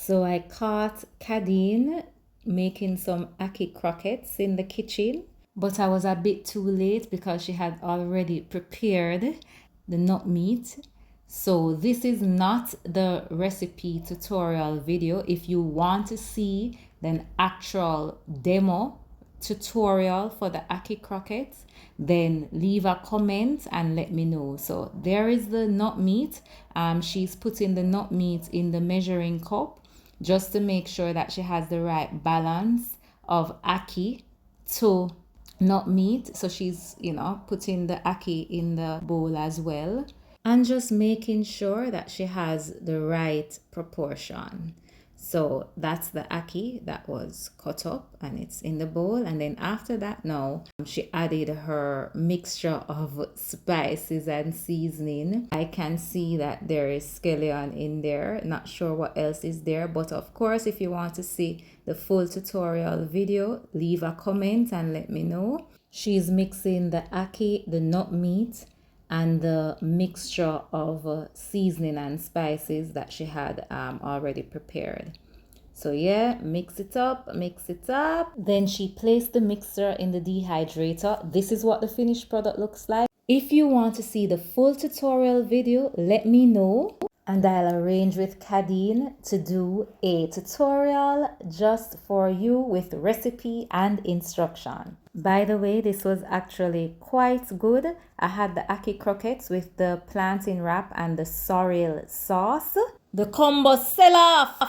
So I caught Kadeen making some Ackee Croquettes in the kitchen, but I was a bit too late because she had already prepared the nut meat. So this is not the recipe tutorial video. If you want to see an actual demo tutorial for the Ackee Croquettes, then leave a comment and let me know. So there is the nut meat. She's putting the nut meat in the measuring cup just to make sure that she has the right balance of ackee to nut meat. So she's, putting the ackee in the bowl as well, and just making sure that she has the right proportion. So that's the ackee that was cut up and it's in the bowl. And then after that, now she added her mixture of spices and seasoning. I can see that there is scallion in there. Not sure what else is there, but of course, if you want to see the full tutorial video, leave a comment and let me know. She's mixing the ackee, the nut meat, and the mixture of seasoning and spices that she had already prepared. So yeah, mix it up. Then she placed the mixer in the dehydrator. This is what the finished product looks like. If you want to see the full tutorial video, let me know, and I'll arrange with Kadeen to do a tutorial just for you with recipe and instruction. By the way, this was actually quite good. I had the Ackee Croquettes with the plantain wrap and the sorrel sauce. The combo sell off!